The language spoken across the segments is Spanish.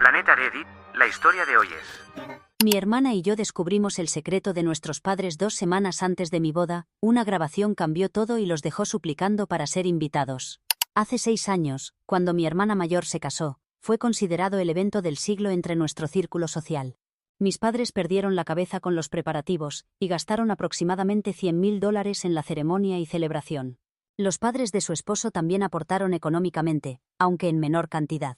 Planeta Reddit, la historia de hoy es... Mi hermana y yo descubrimos el secreto de nuestros padres 2 semanas antes de mi boda. Una grabación cambió todo y los dejó suplicando para ser invitados. Hace 6 años, cuando mi hermana mayor se casó, fue considerado el evento del siglo entre nuestro círculo social. Mis padres perdieron la cabeza con los preparativos, y gastaron aproximadamente $100.000 en la ceremonia y celebración. Los padres de su esposo también aportaron económicamente, aunque en menor cantidad.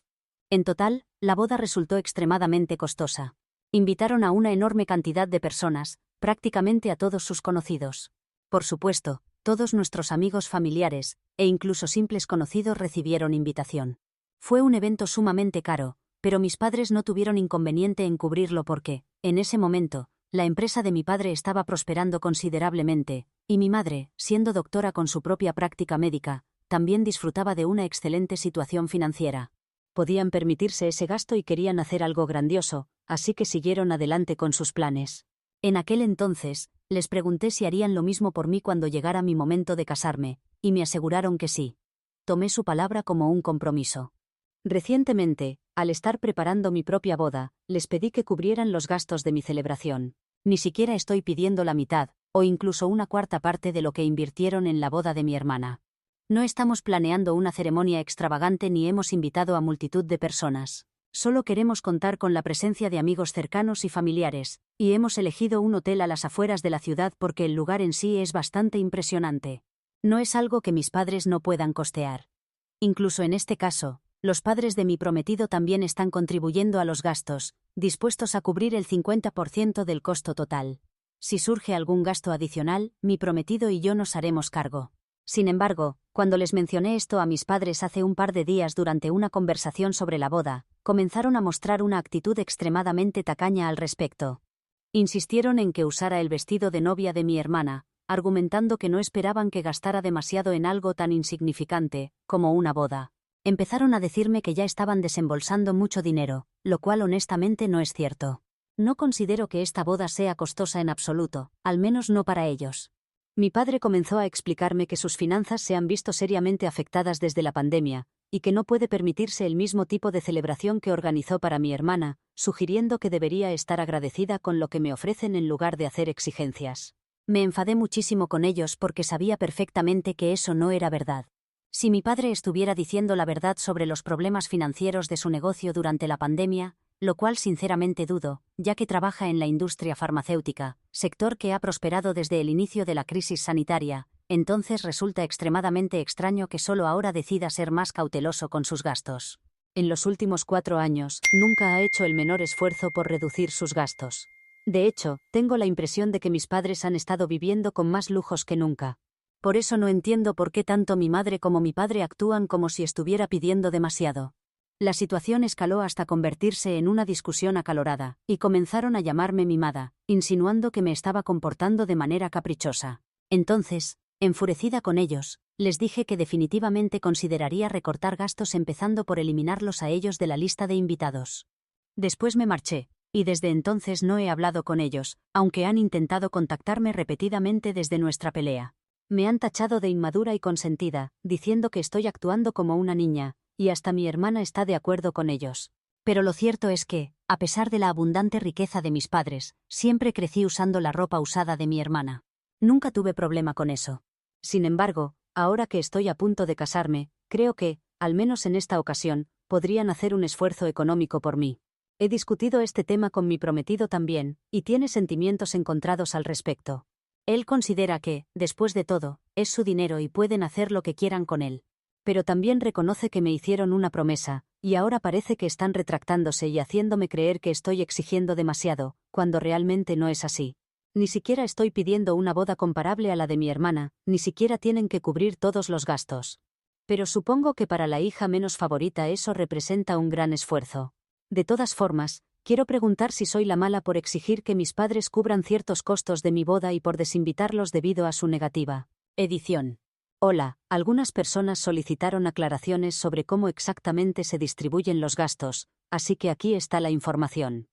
En total, la boda resultó extremadamente costosa. Invitaron a una enorme cantidad de personas, prácticamente a todos sus conocidos. Por supuesto, todos nuestros amigos familiares, e incluso simples conocidos recibieron invitación. Fue un evento sumamente caro, pero mis padres no tuvieron inconveniente en cubrirlo porque, en ese momento, la empresa de mi padre estaba prosperando considerablemente, y mi madre, siendo doctora con su propia práctica médica, también disfrutaba de una excelente situación financiera. Podían permitirse ese gasto y querían hacer algo grandioso, así que siguieron adelante con sus planes. En aquel entonces, les pregunté si harían lo mismo por mí cuando llegara mi momento de casarme, y me aseguraron que sí. Tomé su palabra como un compromiso. Recientemente, al estar preparando mi propia boda, les pedí que cubrieran los gastos de mi celebración. Ni siquiera estoy pidiendo la mitad, o incluso una cuarta parte de lo que invirtieron en la boda de mi hermana. No estamos planeando una ceremonia extravagante ni hemos invitado a multitud de personas. Solo queremos contar con la presencia de amigos cercanos y familiares, y hemos elegido un hotel a las afueras de la ciudad porque el lugar en sí es bastante impresionante. No es algo que mis padres no puedan costear. Incluso en este caso, los padres de mi prometido también están contribuyendo a los gastos, dispuestos a cubrir el 50% del costo total. Si surge algún gasto adicional, mi prometido y yo nos haremos cargo. Sin embargo, cuando les mencioné esto a mis padres hace un par de días durante una conversación sobre la boda, comenzaron a mostrar una actitud extremadamente tacaña al respecto. Insistieron en que usara el vestido de novia de mi hermana, argumentando que no esperaban que gastara demasiado en algo tan insignificante como una boda. Empezaron a decirme que ya estaban desembolsando mucho dinero, lo cual honestamente no es cierto. No considero que esta boda sea costosa en absoluto, al menos no para ellos. Mi padre comenzó a explicarme que sus finanzas se han visto seriamente afectadas desde la pandemia, y que no puede permitirse el mismo tipo de celebración que organizó para mi hermana, sugiriendo que debería estar agradecida con lo que me ofrecen en lugar de hacer exigencias. Me enfadé muchísimo con ellos porque sabía perfectamente que eso no era verdad. Si mi padre estuviera diciendo la verdad sobre los problemas financieros de su negocio durante la pandemia, lo cual sinceramente dudo, ya que trabaja en la industria farmacéutica, sector que ha prosperado desde el inicio de la crisis sanitaria, entonces resulta extremadamente extraño que solo ahora decida ser más cauteloso con sus gastos. En los últimos 4 años, nunca ha hecho el menor esfuerzo por reducir sus gastos. De hecho, tengo la impresión de que mis padres han estado viviendo con más lujos que nunca. Por eso no entiendo por qué tanto mi madre como mi padre actúan como si estuviera pidiendo demasiado. La situación escaló hasta convertirse en una discusión acalorada, y comenzaron a llamarme mimada, insinuando que me estaba comportando de manera caprichosa. Entonces, enfurecida con ellos, les dije que definitivamente consideraría recortar gastos empezando por eliminarlos a ellos de la lista de invitados. Después me marché, y desde entonces no he hablado con ellos, aunque han intentado contactarme repetidamente desde nuestra pelea. Me han tachado de inmadura y consentida, diciendo que estoy actuando como una niña, y hasta mi hermana está de acuerdo con ellos. Pero lo cierto es que, a pesar de la abundante riqueza de mis padres, siempre crecí usando la ropa usada de mi hermana. Nunca tuve problema con eso. Sin embargo, ahora que estoy a punto de casarme, creo que, al menos en esta ocasión, podrían hacer un esfuerzo económico por mí. He discutido este tema con mi prometido también, y tiene sentimientos encontrados al respecto. Él considera que, después de todo, es su dinero y pueden hacer lo que quieran con él. Pero también reconoce que me hicieron una promesa, y ahora parece que están retractándose y haciéndome creer que estoy exigiendo demasiado, cuando realmente no es así. Ni siquiera estoy pidiendo una boda comparable a la de mi hermana, ni siquiera tienen que cubrir todos los gastos. Pero supongo que para la hija menos favorita eso representa un gran esfuerzo. De todas formas, quiero preguntar si soy la mala por exigir que mis padres cubran ciertos costos de mi boda y por desinvitarlos debido a su negativa. Edición. Hola, algunas personas solicitaron aclaraciones sobre cómo exactamente se distribuyen los gastos, así que aquí está la información.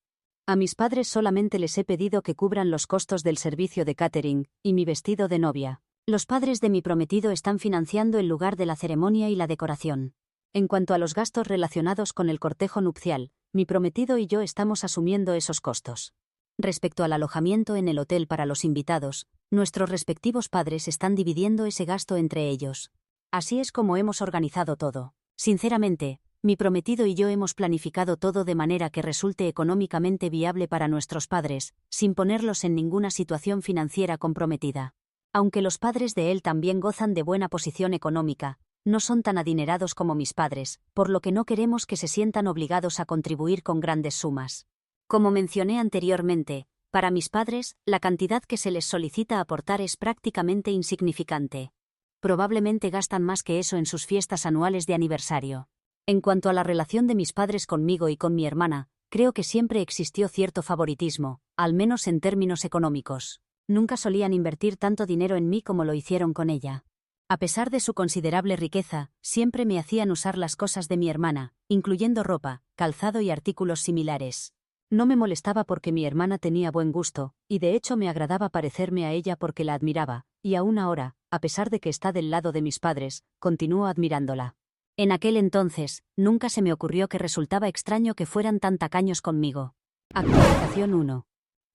A mis padres solamente les he pedido que cubran los costos del servicio de catering y mi vestido de novia. Los padres de mi prometido están financiando el lugar de la ceremonia y la decoración. En cuanto a los gastos relacionados con el cortejo nupcial, mi prometido y yo estamos asumiendo esos costos. Respecto al alojamiento en el hotel para los invitados, nuestros respectivos padres están dividiendo ese gasto entre ellos. Así es como hemos organizado todo. Sinceramente, mi prometido y yo hemos planificado todo de manera que resulte económicamente viable para nuestros padres, sin ponerlos en ninguna situación financiera comprometida. Aunque los padres de él también gozan de buena posición económica, no son tan adinerados como mis padres, por lo que no queremos que se sientan obligados a contribuir con grandes sumas. Como mencioné anteriormente, para mis padres, la cantidad que se les solicita aportar es prácticamente insignificante. Probablemente gastan más que eso en sus fiestas anuales de aniversario. En cuanto a la relación de mis padres conmigo y con mi hermana, creo que siempre existió cierto favoritismo, al menos en términos económicos. Nunca solían invertir tanto dinero en mí como lo hicieron con ella. A pesar de su considerable riqueza, siempre me hacían usar las cosas de mi hermana, incluyendo ropa, calzado y artículos similares. No me molestaba porque mi hermana tenía buen gusto, y de hecho me agradaba parecerme a ella porque la admiraba, y aún ahora, a pesar de que está del lado de mis padres, continúo admirándola. En aquel entonces, nunca se me ocurrió que resultaba extraño que fueran tan tacaños conmigo. Actualización 1.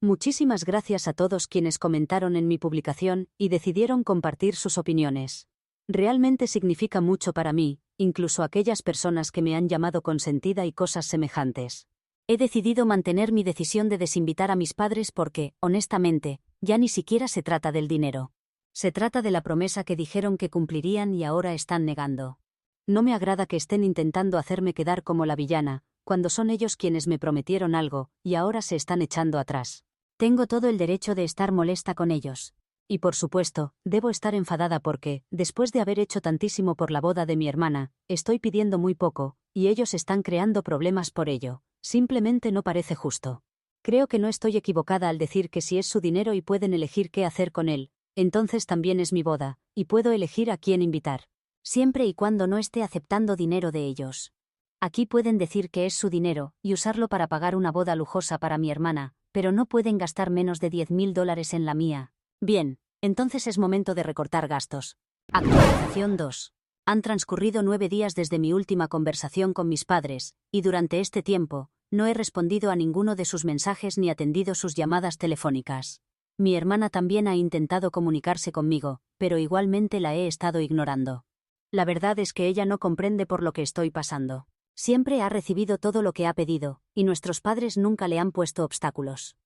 Muchísimas gracias a todos quienes comentaron en mi publicación y decidieron compartir sus opiniones. Realmente significa mucho para mí, incluso aquellas personas que me han llamado consentida y cosas semejantes. He decidido mantener mi decisión de desinvitar a mis padres porque, honestamente, ya ni siquiera se trata del dinero. Se trata de la promesa que dijeron que cumplirían y ahora están negando. No me agrada que estén intentando hacerme quedar como la villana, cuando son ellos quienes me prometieron algo, y ahora se están echando atrás. Tengo todo el derecho de estar molesta con ellos. Y por supuesto, debo estar enfadada porque, después de haber hecho tantísimo por la boda de mi hermana, estoy pidiendo muy poco, y ellos están creando problemas por ello. Simplemente no parece justo. Creo que no estoy equivocada al decir que si es su dinero y pueden elegir qué hacer con él, entonces también es mi boda, y puedo elegir a quién invitar. Siempre y cuando no esté aceptando dinero de ellos. Aquí pueden decir que es su dinero, y usarlo para pagar una boda lujosa para mi hermana, pero no pueden gastar menos de $10.000 en la mía. Bien, entonces es momento de recortar gastos. Actualización 2. Han transcurrido 9 días desde mi última conversación con mis padres, y durante este tiempo, no he respondido a ninguno de sus mensajes ni atendido sus llamadas telefónicas. Mi hermana también ha intentado comunicarse conmigo, pero igualmente la he estado ignorando. La verdad es que ella no comprende por lo que estoy pasando. Siempre ha recibido todo lo que ha pedido, y nuestros padres nunca le han puesto obstáculos.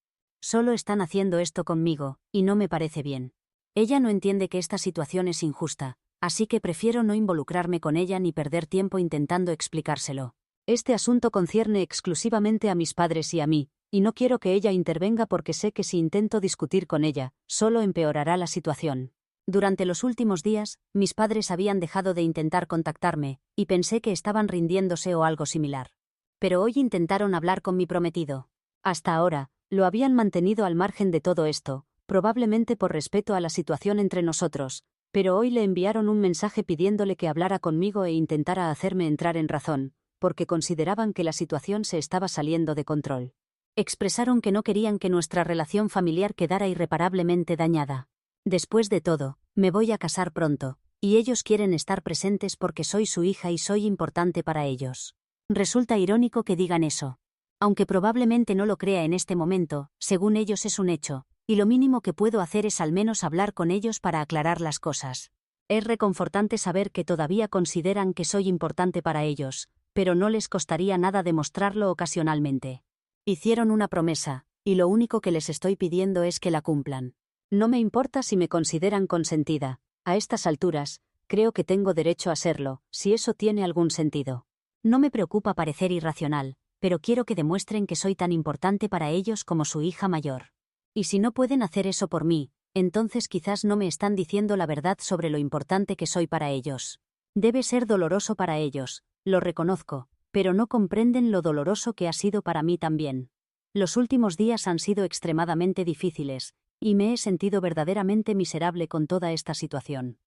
Solo están haciendo esto conmigo, y no me parece bien. Ella no entiende que esta situación es injusta, así que prefiero no involucrarme con ella ni perder tiempo intentando explicárselo. Este asunto concierne exclusivamente a mis padres y a mí, y no quiero que ella intervenga porque sé que si intento discutir con ella, solo empeorará la situación. Durante los últimos días, mis padres habían dejado de intentar contactarme, y pensé que estaban rindiéndose o algo similar. Pero hoy intentaron hablar con mi prometido. Hasta ahora, lo habían mantenido al margen de todo esto, probablemente por respeto a la situación entre nosotros, pero hoy le enviaron un mensaje pidiéndole que hablara conmigo e intentara hacerme entrar en razón, porque consideraban que la situación se estaba saliendo de control. Expresaron que no querían que nuestra relación familiar quedara irreparablemente dañada. Después de todo, me voy a casar pronto, y ellos quieren estar presentes porque soy su hija y soy importante para ellos. Resulta irónico que digan eso. Aunque probablemente no lo crea en este momento, según ellos es un hecho, y lo mínimo que puedo hacer es al menos hablar con ellos para aclarar las cosas. Es reconfortante saber que todavía consideran que soy importante para ellos, pero no les costaría nada demostrarlo ocasionalmente. Hicieron una promesa, y lo único que les estoy pidiendo es que la cumplan. No me importa si me consideran consentida. A estas alturas, creo que tengo derecho a serlo, si eso tiene algún sentido. No me preocupa parecer irracional, pero quiero que demuestren que soy tan importante para ellos como su hija mayor. Y si no pueden hacer eso por mí, entonces quizás no me están diciendo la verdad sobre lo importante que soy para ellos. Debe ser doloroso para ellos, lo reconozco, pero no comprenden lo doloroso que ha sido para mí también. Los últimos días han sido extremadamente difíciles, y me he sentido verdaderamente miserable con toda esta situación.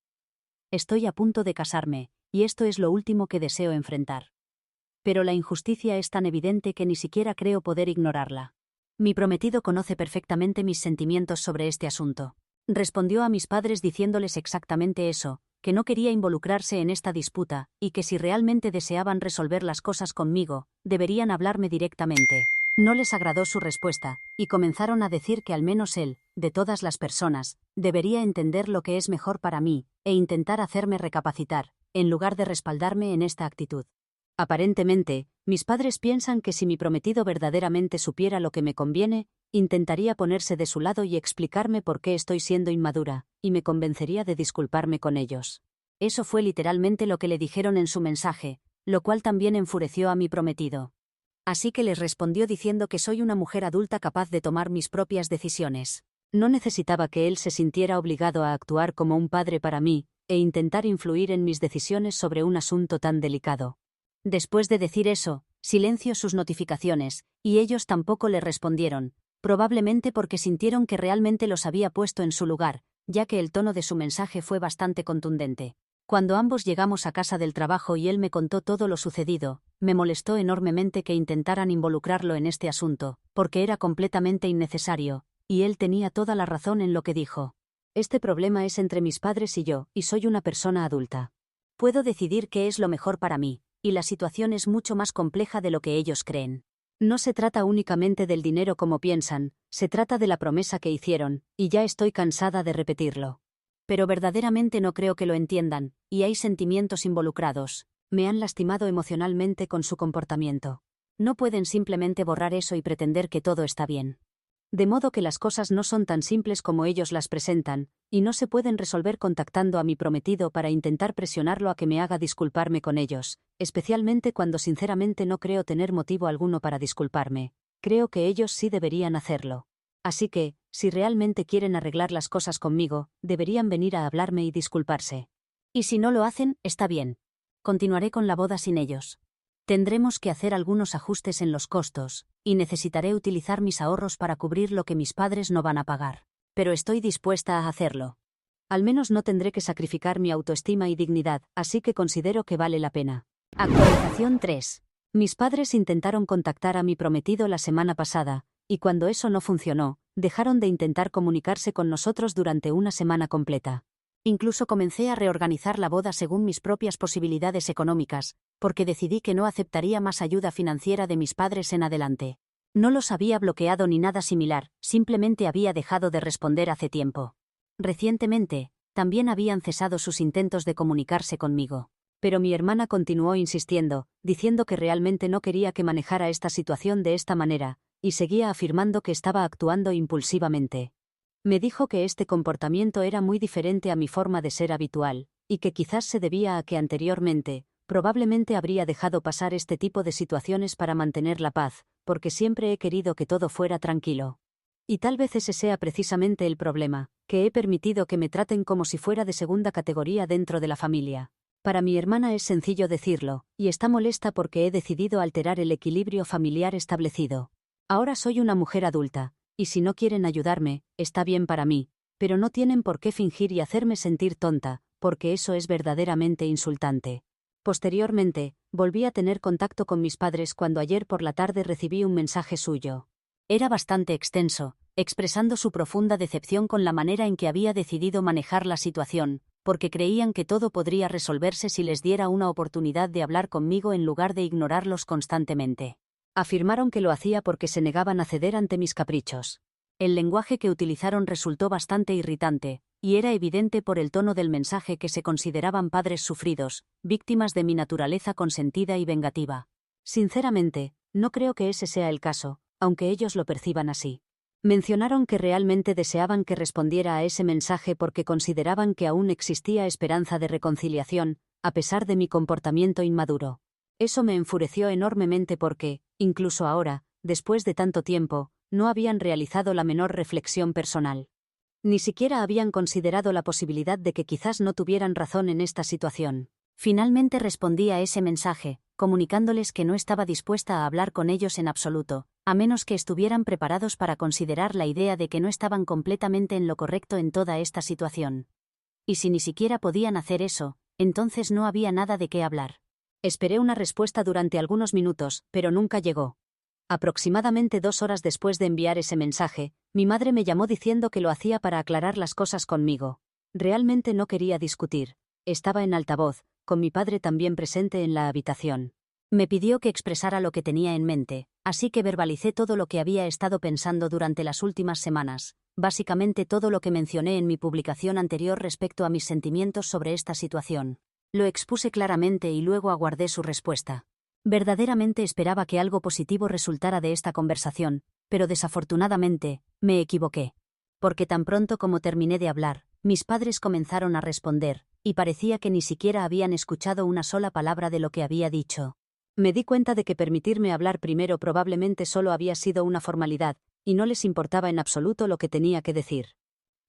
Estoy a punto de casarme, y esto es lo último que deseo enfrentar. Pero la injusticia es tan evidente que ni siquiera creo poder ignorarla. Mi prometido conoce perfectamente mis sentimientos sobre este asunto. Respondió a mis padres diciéndoles exactamente eso, que no quería involucrarse en esta disputa, y que si realmente deseaban resolver las cosas conmigo, deberían hablarme directamente. No les agradó su respuesta, y comenzaron a decir que al menos él, de todas las personas, debería entender lo que es mejor para mí, e intentar hacerme recapacitar, en lugar de respaldarme en esta actitud. Aparentemente, mis padres piensan que si mi prometido verdaderamente supiera lo que me conviene, intentaría ponerse de su lado y explicarme por qué estoy siendo inmadura, y me convencería de disculparme con ellos. Eso fue literalmente lo que le dijeron en su mensaje, lo cual también enfureció a mi prometido. Así que les respondió diciendo que soy una mujer adulta capaz de tomar mis propias decisiones. No necesitaba que él se sintiera obligado a actuar como un padre para mí, e intentar influir en mis decisiones sobre un asunto tan delicado. Después de decir eso, silenció sus notificaciones, y ellos tampoco le respondieron, probablemente porque sintieron que realmente los había puesto en su lugar, ya que el tono de su mensaje fue bastante contundente. Cuando ambos llegamos a casa del trabajo y él me contó todo lo sucedido, me molestó enormemente que intentaran involucrarlo en este asunto, porque era completamente innecesario, y él tenía toda la razón en lo que dijo. Este problema es entre mis padres y yo, y soy una persona adulta. Puedo decidir qué es lo mejor para mí, y la situación es mucho más compleja de lo que ellos creen. No se trata únicamente del dinero como piensan, se trata de la promesa que hicieron, y ya estoy cansada de repetirlo. Pero verdaderamente no creo que lo entiendan, y hay sentimientos involucrados. Me han lastimado emocionalmente con su comportamiento. No pueden simplemente borrar eso y pretender que todo está bien. De modo que las cosas no son tan simples como ellos las presentan, y no se pueden resolver contactando a mi prometido para intentar presionarlo a que me haga disculparme con ellos, especialmente cuando sinceramente no creo tener motivo alguno para disculparme. Creo que ellos sí deberían hacerlo. Así que, si realmente quieren arreglar las cosas conmigo, deberían venir a hablarme y disculparse. Y si no lo hacen, está bien. Continuaré con la boda sin ellos. Tendremos que hacer algunos ajustes en los costos, y necesitaré utilizar mis ahorros para cubrir lo que mis padres no van a pagar. Pero estoy dispuesta a hacerlo. Al menos no tendré que sacrificar mi autoestima y dignidad, así que considero que vale la pena. Actualización 3. Mis padres intentaron contactar a mi prometido la semana pasada, y cuando eso no funcionó, dejaron de intentar comunicarse con nosotros durante una semana completa. Incluso comencé a reorganizar la boda según mis propias posibilidades económicas, porque decidí que no aceptaría más ayuda financiera de mis padres en adelante. No los había bloqueado ni nada similar, simplemente había dejado de responder hace tiempo. Recientemente, también habían cesado sus intentos de comunicarse conmigo. Pero mi hermana continuó insistiendo, diciendo que realmente no quería que manejara esta situación de esta manera, y seguía afirmando que estaba actuando impulsivamente. Me dijo que este comportamiento era muy diferente a mi forma de ser habitual, y que quizás se debía a que anteriormente, probablemente habría dejado pasar este tipo de situaciones para mantener la paz, porque siempre he querido que todo fuera tranquilo. Y tal vez ese sea precisamente el problema, que he permitido que me traten como si fuera de segunda categoría dentro de la familia. Para mi hermana es sencillo decirlo, y está molesta porque he decidido alterar el equilibrio familiar establecido. Ahora soy una mujer adulta, y si no quieren ayudarme, está bien para mí, pero no tienen por qué fingir y hacerme sentir tonta, porque eso es verdaderamente insultante. Posteriormente, volví a tener contacto con mis padres cuando ayer por la tarde recibí un mensaje suyo. Era bastante extenso, expresando su profunda decepción con la manera en que había decidido manejar la situación, porque creían que todo podría resolverse si les diera una oportunidad de hablar conmigo en lugar de ignorarlos constantemente. Afirmaron que lo hacía porque se negaban a ceder ante mis caprichos. El lenguaje que utilizaron resultó bastante irritante, y era evidente por el tono del mensaje que se consideraban padres sufridos, víctimas de mi naturaleza consentida y vengativa. Sinceramente, no creo que ese sea el caso, aunque ellos lo perciban así. Mencionaron que realmente deseaban que respondiera a ese mensaje porque consideraban que aún existía esperanza de reconciliación, a pesar de mi comportamiento inmaduro. Eso me enfureció enormemente porque, incluso ahora, después de tanto tiempo, no habían realizado la menor reflexión personal. Ni siquiera habían considerado la posibilidad de que quizás no tuvieran razón en esta situación. Finalmente respondí a ese mensaje, comunicándoles que no estaba dispuesta a hablar con ellos en absoluto, a menos que estuvieran preparados para considerar la idea de que no estaban completamente en lo correcto en toda esta situación. Y si ni siquiera podían hacer eso, entonces no había nada de qué hablar. Esperé una respuesta durante algunos minutos, pero nunca llegó. Aproximadamente 2 horas después de enviar ese mensaje, mi madre me llamó diciendo que lo hacía para aclarar las cosas conmigo. Realmente no quería discutir. Estaba en altavoz, con mi padre también presente en la habitación. Me pidió que expresara lo que tenía en mente, así que verbalicé todo lo que había estado pensando durante las últimas semanas, básicamente todo lo que mencioné en mi publicación anterior respecto a mis sentimientos sobre esta situación. Lo expuse claramente y luego aguardé su respuesta. Verdaderamente esperaba que algo positivo resultara de esta conversación, pero desafortunadamente, me equivoqué. Porque tan pronto como terminé de hablar, mis padres comenzaron a responder, y parecía que ni siquiera habían escuchado una sola palabra de lo que había dicho. Me di cuenta de que permitirme hablar primero probablemente solo había sido una formalidad, y no les importaba en absoluto lo que tenía que decir.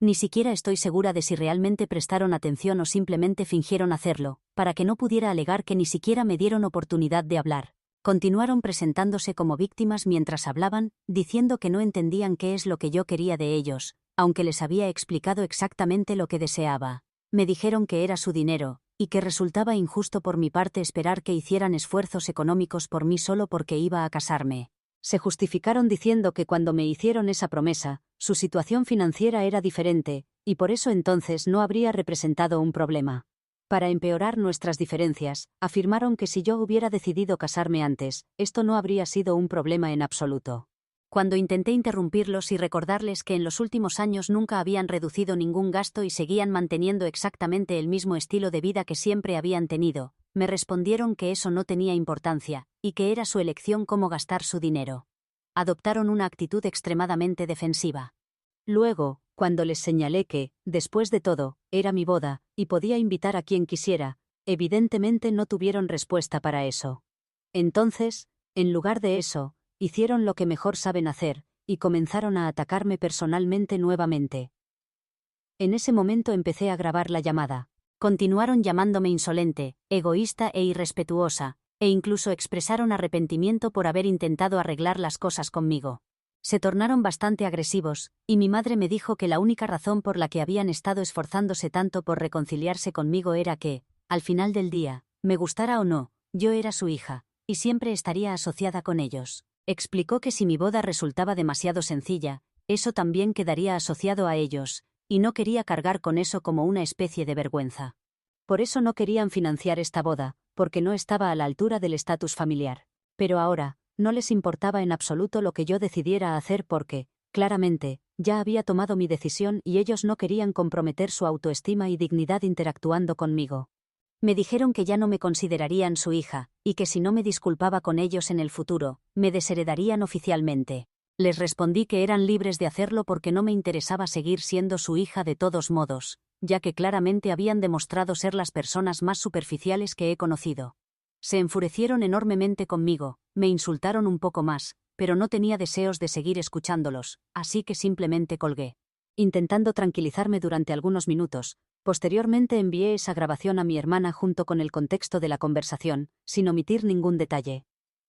Ni siquiera estoy segura de si realmente prestaron atención o simplemente fingieron hacerlo, para que no pudiera alegar que ni siquiera me dieron oportunidad de hablar. Continuaron presentándose como víctimas mientras hablaban, diciendo que no entendían qué es lo que yo quería de ellos, aunque les había explicado exactamente lo que deseaba. Me dijeron que era su dinero, y que resultaba injusto por mi parte esperar que hicieran esfuerzos económicos por mí solo porque iba a casarme. Se justificaron diciendo que cuando me hicieron esa promesa, su situación financiera era diferente, y por eso entonces no habría representado un problema. Para empeorar nuestras diferencias, afirmaron que si yo hubiera decidido casarme antes, esto no habría sido un problema en absoluto. Cuando intenté interrumpirlos y recordarles que en los últimos años nunca habían reducido ningún gasto y seguían manteniendo exactamente el mismo estilo de vida que siempre habían tenido, me respondieron que eso no tenía importancia, y que era su elección cómo gastar su dinero. Adoptaron una actitud extremadamente defensiva. Luego, cuando les señalé que, después de todo, era mi boda, y podía invitar a quien quisiera, evidentemente no tuvieron respuesta para eso. Entonces, en lugar de eso, hicieron lo que mejor saben hacer, y comenzaron a atacarme personalmente nuevamente. En ese momento empecé a grabar la llamada. Continuaron llamándome insolente, egoísta e irrespetuosa, e incluso expresaron arrepentimiento por haber intentado arreglar las cosas conmigo. Se tornaron bastante agresivos, y mi madre me dijo que la única razón por la que habían estado esforzándose tanto por reconciliarse conmigo era que, al final del día, me gustara o no, yo era su hija, y siempre estaría asociada con ellos. Explicó que si mi boda resultaba demasiado sencilla, eso también quedaría asociado a ellos, y no quería cargar con eso como una especie de vergüenza. Por eso no querían financiar esta boda, porque no estaba a la altura del estatus familiar. Pero ahora, no les importaba en absoluto lo que yo decidiera hacer porque, claramente, ya había tomado mi decisión y ellos no querían comprometer su autoestima y dignidad interactuando conmigo. Me dijeron que ya no me considerarían su hija, y que si no me disculpaba con ellos en el futuro, me desheredarían oficialmente. Les respondí que eran libres de hacerlo porque no me interesaba seguir siendo su hija de todos modos, ya que claramente habían demostrado ser las personas más superficiales que he conocido. Se enfurecieron enormemente conmigo, me insultaron un poco más, pero no tenía deseos de seguir escuchándolos, así que simplemente colgué. Intentando tranquilizarme durante algunos minutos, posteriormente envié esa grabación a mi hermana junto con el contexto de la conversación, sin omitir ningún detalle.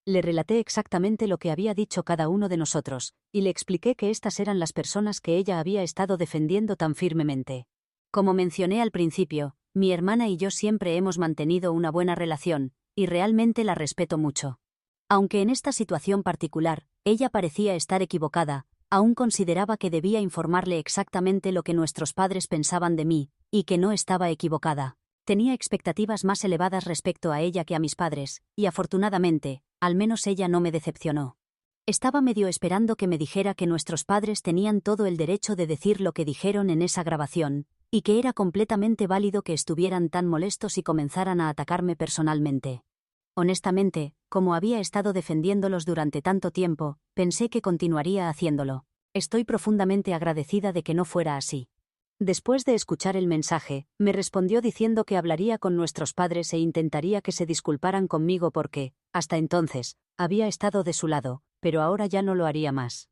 Le relaté exactamente lo que había dicho cada uno de nosotros, y le expliqué que estas eran las personas que ella había estado defendiendo tan firmemente. Como mencioné al principio, mi hermana y yo siempre hemos mantenido una buena relación, y realmente la respeto mucho. Aunque en esta situación particular, ella parecía estar equivocada, aún consideraba que debía informarle exactamente lo que nuestros padres pensaban de mí, y que no estaba equivocada. Tenía expectativas más elevadas respecto a ella que a mis padres, y afortunadamente, al menos ella no me decepcionó. Estaba medio esperando que me dijera que nuestros padres tenían todo el derecho de decir lo que dijeron en esa grabación, y que era completamente válido que estuvieran tan molestos y comenzaran a atacarme personalmente. Honestamente, como había estado defendiéndolos durante tanto tiempo, pensé que continuaría haciéndolo. Estoy profundamente agradecida de que no fuera así. Después de escuchar el mensaje, me respondió diciendo que hablaría con nuestros padres e intentaría que se disculparan conmigo porque, hasta entonces, había estado de su lado, pero ahora ya no lo haría más.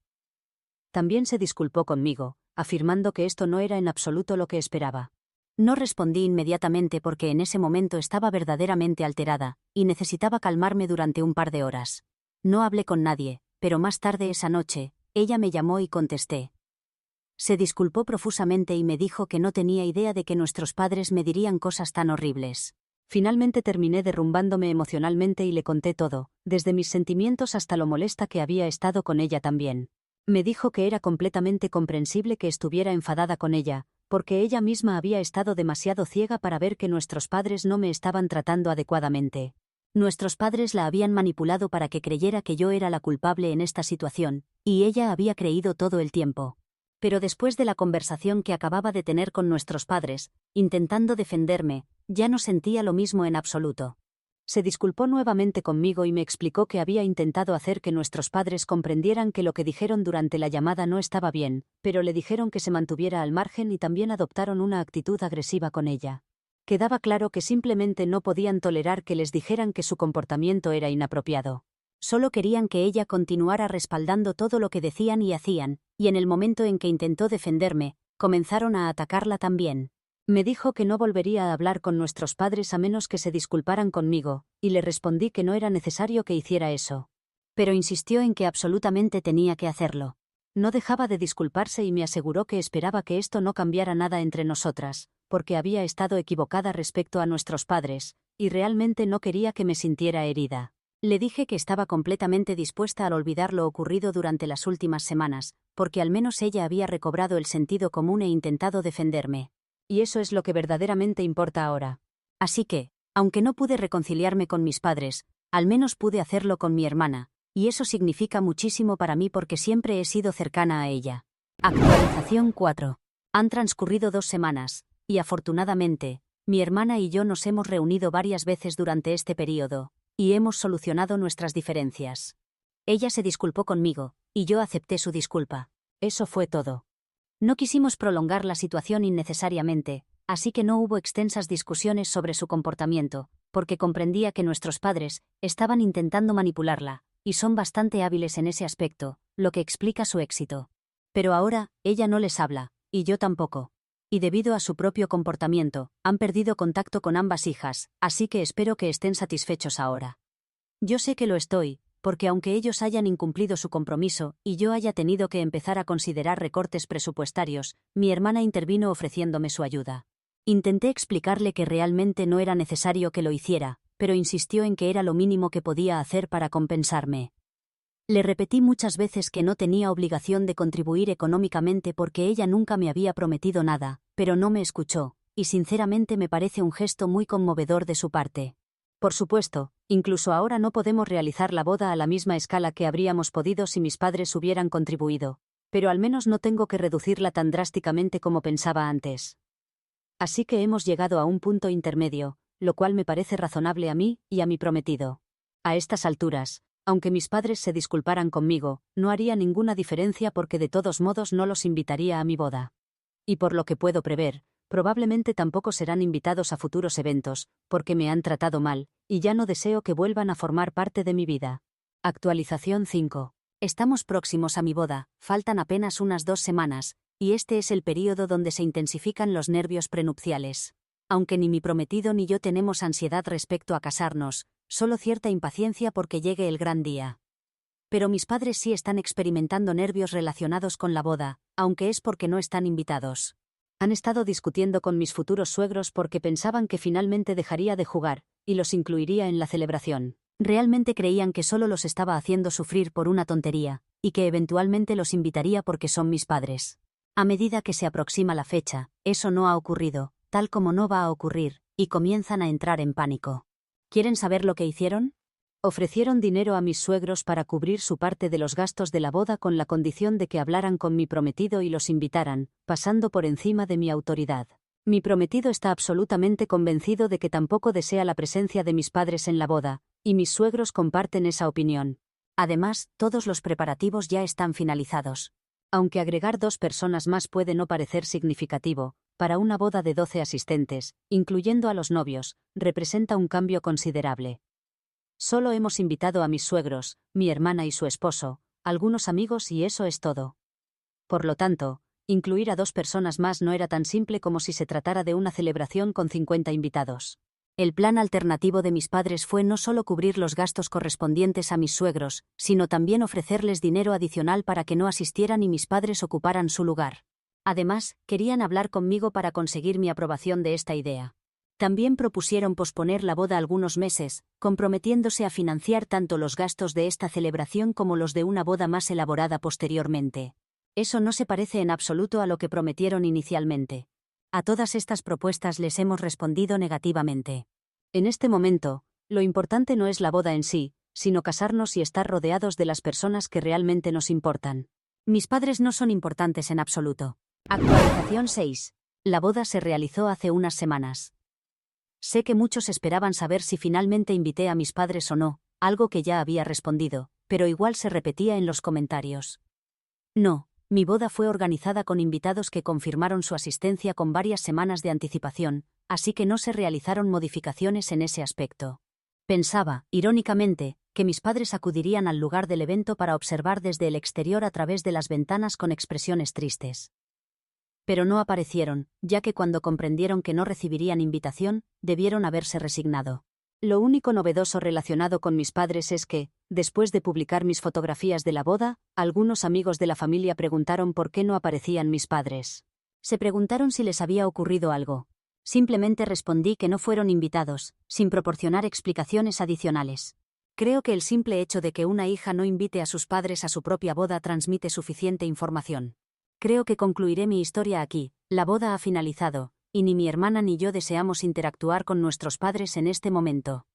También se disculpó conmigo, afirmando que esto no era en absoluto lo que esperaba. No respondí inmediatamente porque en ese momento estaba verdaderamente alterada, y necesitaba calmarme durante un par de horas. No hablé con nadie, pero más tarde esa noche, ella me llamó y contesté. Se disculpó profusamente y me dijo que no tenía idea de que nuestros padres me dirían cosas tan horribles. Finalmente terminé derrumbándome emocionalmente y le conté todo, desde mis sentimientos hasta lo molesta que había estado con ella también. Me dijo que era completamente comprensible que estuviera enfadada con ella, porque ella misma había estado demasiado ciega para ver que nuestros padres no me estaban tratando adecuadamente. Nuestros padres la habían manipulado para que creyera que yo era la culpable en esta situación, y ella había creído todo el tiempo. Pero después de la conversación que acababa de tener con nuestros padres, intentando defenderme, ya no sentía lo mismo en absoluto. Se disculpó nuevamente conmigo y me explicó que había intentado hacer que nuestros padres comprendieran que lo que dijeron durante la llamada no estaba bien, pero le dijeron que se mantuviera al margen y también adoptaron una actitud agresiva con ella. Quedaba claro que simplemente no podían tolerar que les dijeran que su comportamiento era inapropiado. Solo querían que ella continuara respaldando todo lo que decían y hacían, y en el momento en que intentó defenderme, comenzaron a atacarla también. Me dijo que no volvería a hablar con nuestros padres a menos que se disculparan conmigo, y le respondí que no era necesario que hiciera eso. Pero insistió en que absolutamente tenía que hacerlo. No dejaba de disculparse y me aseguró que esperaba que esto no cambiara nada entre nosotras, porque había estado equivocada respecto a nuestros padres, y realmente no quería que me sintiera herida. Le dije que estaba completamente dispuesta a olvidar lo ocurrido durante las últimas semanas, porque al menos ella había recobrado el sentido común e intentado defenderme. Y eso es lo que verdaderamente importa ahora. Así que, aunque no pude reconciliarme con mis padres, al menos pude hacerlo con mi hermana, y eso significa muchísimo para mí porque siempre he sido cercana a ella. Actualización 4. Han transcurrido 2 semanas, y afortunadamente, mi hermana y yo nos hemos reunido varias veces durante este período, y hemos solucionado nuestras diferencias. Ella se disculpó conmigo, y yo acepté su disculpa. Eso fue todo. No quisimos prolongar la situación innecesariamente, así que no hubo extensas discusiones sobre su comportamiento, porque comprendía que nuestros padres estaban intentando manipularla, y son bastante hábiles en ese aspecto, lo que explica su éxito. Pero ahora, ella no les habla, y yo tampoco. Y debido a su propio comportamiento, han perdido contacto con ambas hijas, así que espero que estén satisfechos ahora. Yo sé que lo estoy, porque aunque ellos hayan incumplido su compromiso y yo haya tenido que empezar a considerar recortes presupuestarios, mi hermana intervino ofreciéndome su ayuda. Intenté explicarle que realmente no era necesario que lo hiciera, pero insistió en que era lo mínimo que podía hacer para compensarme. Le repetí muchas veces que no tenía obligación de contribuir económicamente porque ella nunca me había prometido nada, pero no me escuchó, y sinceramente me parece un gesto muy conmovedor de su parte. Por supuesto, incluso ahora no podemos realizar la boda a la misma escala que habríamos podido si mis padres hubieran contribuido, pero al menos no tengo que reducirla tan drásticamente como pensaba antes. Así que hemos llegado a un punto intermedio, lo cual me parece razonable a mí y a mi prometido. A estas alturas, aunque mis padres se disculparan conmigo, no haría ninguna diferencia porque de todos modos no los invitaría a mi boda. Y por lo que puedo prever, probablemente tampoco serán invitados a futuros eventos, porque me han tratado mal, y ya no deseo que vuelvan a formar parte de mi vida. Actualización 5. Estamos próximos a mi boda, faltan apenas unas 2 semanas, y este es el período donde se intensifican los nervios prenupciales. Aunque ni mi prometido ni yo tenemos ansiedad respecto a casarnos, solo cierta impaciencia porque llegue el gran día. Pero mis padres sí están experimentando nervios relacionados con la boda, aunque es porque no están invitados. Han estado discutiendo con mis futuros suegros porque pensaban que finalmente dejaría de jugar, y los incluiría en la celebración. Realmente creían que solo los estaba haciendo sufrir por una tontería, y que eventualmente los invitaría porque son mis padres. A medida que se aproxima la fecha, eso no ha ocurrido, tal como no va a ocurrir, y comienzan a entrar en pánico. ¿Quieren saber lo que hicieron? Ofrecieron dinero a mis suegros para cubrir su parte de los gastos de la boda con la condición de que hablaran con mi prometido y los invitaran, pasando por encima de mi autoridad. Mi prometido está absolutamente convencido de que tampoco desea la presencia de mis padres en la boda, y mis suegros comparten esa opinión. Además, todos los preparativos ya están finalizados. Aunque agregar 2 personas más puede no parecer significativo, para una boda de 12 asistentes, incluyendo a los novios, representa un cambio considerable. Solo hemos invitado a mis suegros, mi hermana y su esposo, algunos amigos y eso es todo. Por lo tanto, incluir a 2 personas más no era tan simple como si se tratara de una celebración con 50 invitados. El plan alternativo de mis padres fue no solo cubrir los gastos correspondientes a mis suegros, sino también ofrecerles dinero adicional para que no asistieran y mis padres ocuparan su lugar. Además, querían hablar conmigo para conseguir mi aprobación de esta idea. También propusieron posponer la boda algunos meses, comprometiéndose a financiar tanto los gastos de esta celebración como los de una boda más elaborada posteriormente. Eso no se parece en absoluto a lo que prometieron inicialmente. A todas estas propuestas les hemos respondido negativamente. En este momento, lo importante no es la boda en sí, sino casarnos y estar rodeados de las personas que realmente nos importan. Mis padres no son importantes en absoluto. Actualización 6. La boda se realizó hace unas semanas. Sé que muchos esperaban saber si finalmente invité a mis padres o no, algo que ya había respondido, pero igual se repetía en los comentarios. No, mi boda fue organizada con invitados que confirmaron su asistencia con varias semanas de anticipación, así que no se realizaron modificaciones en ese aspecto. Pensaba, irónicamente, que mis padres acudirían al lugar del evento para observar desde el exterior a través de las ventanas con expresiones tristes. Pero no aparecieron, ya que cuando comprendieron que no recibirían invitación, debieron haberse resignado. Lo único novedoso relacionado con mis padres es que, después de publicar mis fotografías de la boda, algunos amigos de la familia preguntaron por qué no aparecían mis padres. Se preguntaron si les había ocurrido algo. Simplemente respondí que no fueron invitados, sin proporcionar explicaciones adicionales. Creo que el simple hecho de que una hija no invite a sus padres a su propia boda transmite suficiente información. Creo que concluiré mi historia aquí. La boda ha finalizado, y ni mi hermana ni yo deseamos interactuar con nuestros padres en este momento.